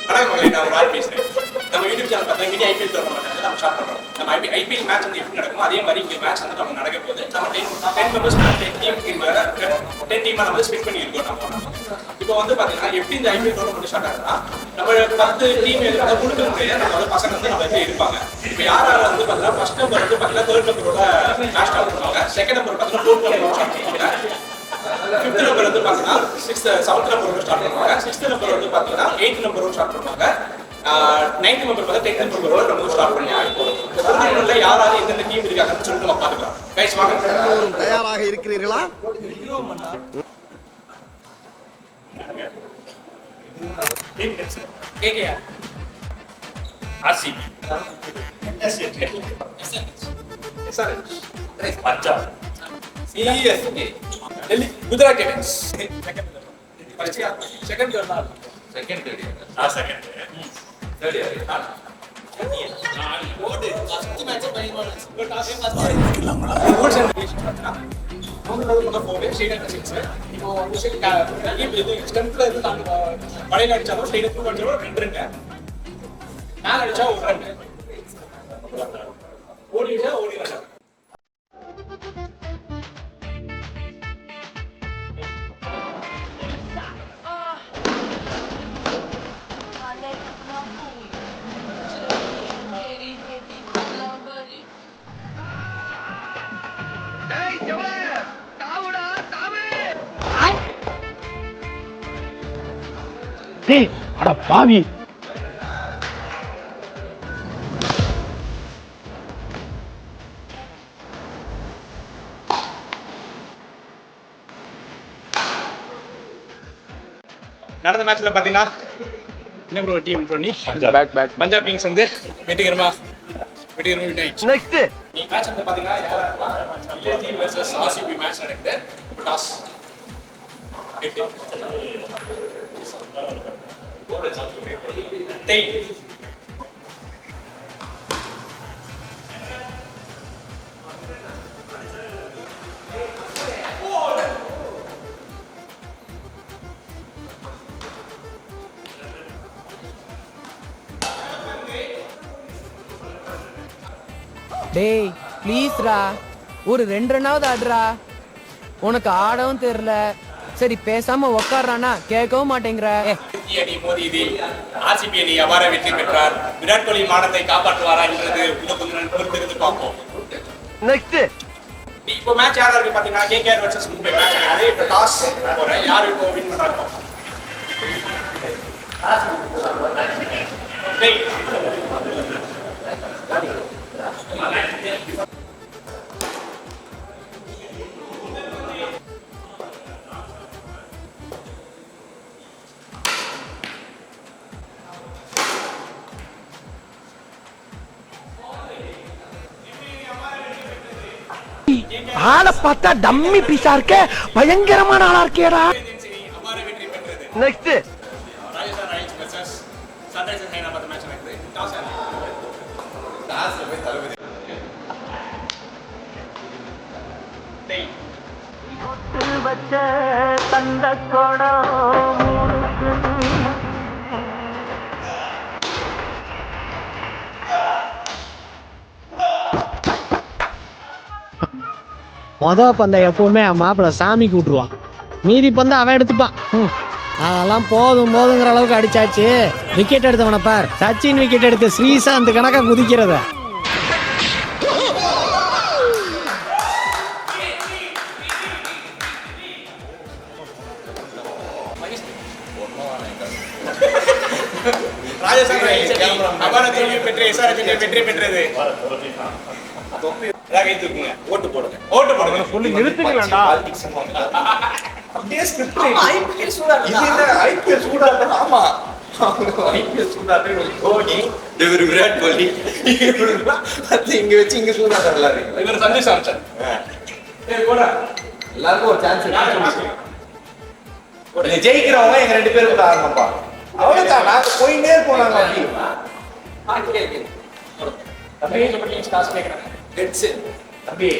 வணக்கம் மகளே, நான் ஒரு ஆள் பேசுறேன். நம்ம யூடியூப் சேனல் பார்த்தா மினி ஐபிஎல் டோர்னமெண்ட் நம்ம ஸ்டார்ட் பண்றோம். நம்ம ஐபிஎல் மேட்ச் வந்து எப்படி நடக்குமோ அதே மாதிரி இங்க மேட்ச் வந்து நம்ம நடக்க போகுது. நம்ம 10 மெம்பர்ஸ் 10 டீமா நம்ம ஸ்பிட் பண்ணி இருக்கோம். நம்ம இப்போ வந்து பாத்தீங்கன்னா எப்படி இந்த ஐபிஎல் டோர்னமெண்ட் ஸ்டார்ட் ஆகுதுன்னா நம்ம 10 டீம் எதுக்காக கொடுக்க முடியாது. நம்ம பசங்க வந்து நம்ம வந்து இருப்பாங்க. இப்போ யார் யார் வந்து பாத்தீங்கன்னா ஃபர்ஸ்ட் நம்பர் வந்து பாத்தீங்கன்னா தேர்ட் நம்பரோட மேட்ச் ஸ்டார்ட் பண்ணுவாங்க. செகண்ட் நம்பர் பாத்தீங்கன்னா ஃபோர்த் நம்பரோட ஸ்டார்ட் பண்ணுவாங்க. ஃபிஃப்த் நம்பர் வந்து பாத்தீங்கன்னா செவன்த் நம்பரோட ஸ்டார்ட் பண்ணுவாங்க. சிக்ஸ்த் நம்பர் வந்து பாத்தீங்கன்னா 8th நம்பரோட ஸ்டார்ட் பண்ணுவாங்க. 9th நம்பர் பார்த்தா 10th நம்பரோட நம்ம ஸ்டார்ட் பண்ணுவாங்க. யாராவது எந்தெந்த டீம் இருக்காங்கன்னு சொல்லிட்டு நம்ம பார்த்துக்கலாம். கைஸ் வாங்க. தயாராக இருக்கிறீர்களா? KKR, RCB, SRH, Punjab, CSK, Delhi, Gujarat Titans. Second பழைய அடிச்சாலும் ஸ்டேட் த்ரூ அடிச்சாலும் 2 ரன், மேல அடிச்சா 1 ரன், ஓடி அடிச்சா ஓடி ரன். டேய் அட பாவி, நடந்த மேட்ச்ல பாத்தீங்கன்னா என்ன ப்ரோ டீம் ப்ரோ நீ பஞ்சாப் கிங்ஸ் வந்து வெற்றிகரமா வின் ஆயிடுச்சு. நெக்ஸ்ட் நீ மேட்ச் வந்து பாத்தீங்கன்னா LG வெர்சஸ் RCB மேட்ச் நடக்குது. டாஸ் டேய் ப்ளீஸ் ரா, ஒரு 2 ரன்னாவது ஆடுறா. உனக்கு ஆடவும் தெரியல, சரி பேசாம உக்காடுறானா கேட்கவும் மாட்டேங்கிற. அணி மோதியதில் RCB அணி அபார வெற்றி பெற்றார். விராட் கோலி மானத்தை காப்பாற்றுவாரா என்றது பொறுத்திருந்து பார்ப்போம். நெக்ஸ்ட் இப்போ மேட்ச் யாரா இருக்கு பாத்தீங்கன்னா KKR வெர்சஸ் மும்பை மேட்ச் நடக்குது. இப்போ டாஸ் போறேன், யாரு இப்போ வின் பண்றாங்க? டேய் ஆளை பார்த்தா டம்மி பீஸா இருக்க, பயங்கரமான ஆளா இருக்கேடா. அபார வெற்றி பெற்றது. Next Rajasthan Royals versus Sunrisers Hyderabad match நடக்குது. டாஸ் போய் தளபதி டேய் வச்ச தந்த கொடம் பந்தை எப்பவுமே மாப்பிள்ள சாமிக்கு விட்டுருவான், மீதி பந்தை அவன் எடுத்துப்பான். அதெல்லாம் போதும் போதுங்கிற அளவுக்கு அடிச்சாச்சு. விக்கெட் எடுத்தவன பார், சச்சின் விக்கெட் எடுத்த ஸ்ரீசாந்த் கணக்கா குதிக்கிறத. ராஜஸ்தான் ராயல்ஸ் அபார தோல்வி பெற்று SRH வெற்றி பெற்றது. ஓட்டு போடுங்க, ஓட்டு போடுங்க. சொல்லி நிறுத்துங்களா? அப்படியே ஸ்கிரிப்ட் ஐபிஎல் சூடாட்டம். ஆமா ஐபிஎல் சூடாட்டம். தோனி இவர் விராட் கோலி இங்க வச்சு இங்க சூடாட்டம் எல்லாரும். இவர் சஞ்சு சாம்சன். எல்லாருக்கும் ஒரு சான்ஸ் இருக்கு. ஜெயிக்கிறவங்க எங்க 2 பேரும் கூட ஆரம்பப்பா. அவ்வளவுதான், நாங்க போயிட்டே இருப்போம். தம்பி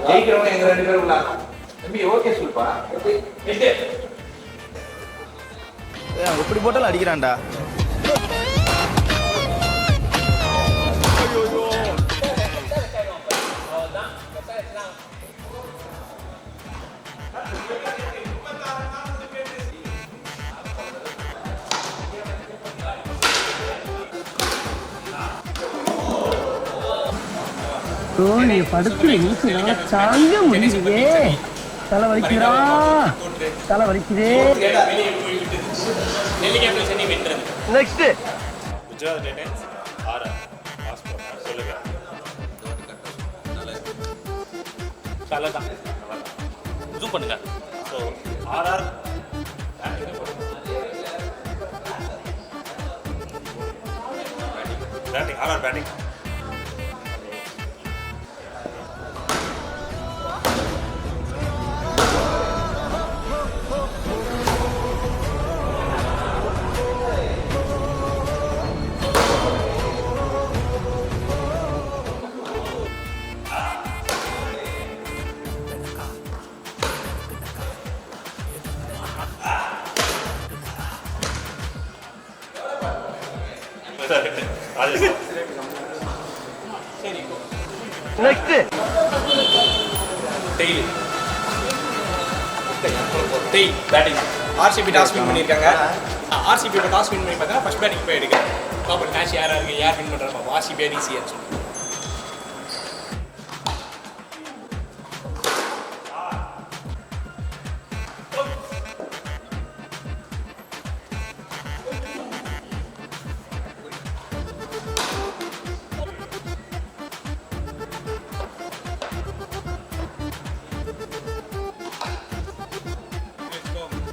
ஜெயிக்கிறவங்க எங்க 2 பேரும் உள்ளாங்க. தம்பி ஓகே சொல்லுப்பா. எப்படி போட்டாலும் அடிக்கிறான்டா. நீ படுத்து நீச்சலா தாங்க முடியலையே. தலை வலிக்குதா, தலை வலிக்குதே. வெளியே போய்விட்டு நெல்லிக்காய் பிளஸ் சென்னை வென்றது. நெக்ஸ்ட் குஜராத் டைட்டன்ஸ் ஆர்ஆர் சொல்லுங்க. நல்லதான் ஜூம் பண்ணுங்க. So RR batting, RR batting. Next daily batting. RCB toss win பண்ணியிருக்காங்க. ஆர்சிபியோட டாஸ் வின் பண்ணி பார்த்தா ஃபர்ஸ்ட் பேட்டிங் போய் எடுக்க பாப்போம். மேட்ச் யாராக இருக்கு, யார் வின் பண்ணுறாங்க பாப்போம். ஆர்சிபி டிசின்னு சொல்லி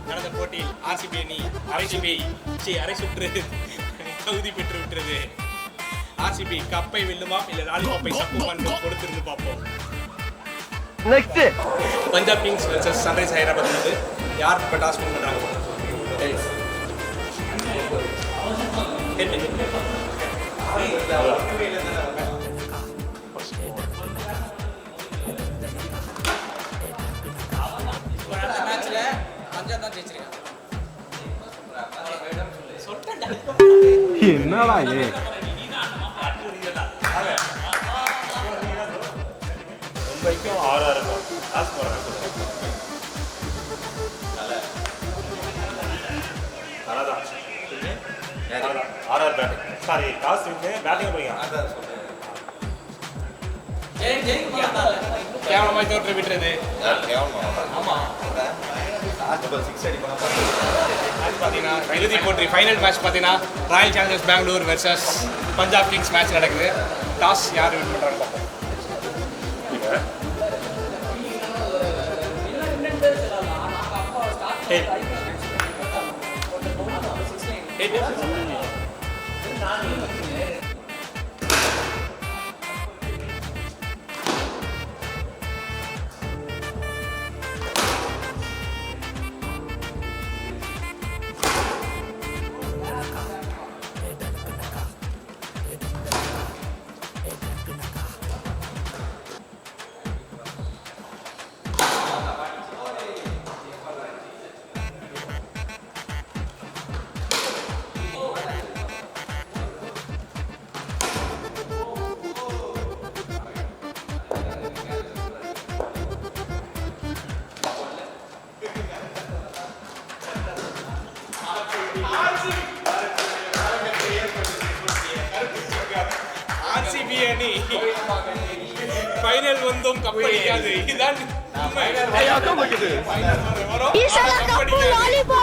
நடந்த போட்டியில் ஆர்சிபி அணி அரை சுற்று தகுதி பெற்று விட்டது. ஆர்சிபி கப்பை வெல்லுமா இல்ல லாலிபாப்பை சப்புமா என்று கொடுத்திருந்து பார்ப்போம். Next Punjab Kings versus sunrise Hyderabad வந்து யார் இப்போ டாஸ் வின் பண்றாங்க? மேட்ச்ல பஞ்சாப் தான் ஜெயிச்சிருக்காங்க. என்னடா இது? மும்பைக்கும் ஆர்ஆருக்கும் டாஸ் போடுறாங்க. RR batting, sorry toss win batting போய்ங்க. கேவலமாய் தோற்று விட்டுறது. பார்த்தீங்கன்னா இறுதி போட்டி ஃபைனல் மேட்ச் பார்த்தீங்கன்னா Royal Challengers Bangalore versus Punjab Kings match நடக்குது. டாஸ் யார் வின் பண்ணுறாங்க பார்ப்போம். ஆர்சிபி அணி ஃபைனல் வந்தும் கப்படிக்காது. இதுதான் உண்மை. ஐயா கம்பக்குது. வரும். கப்படிக்காது.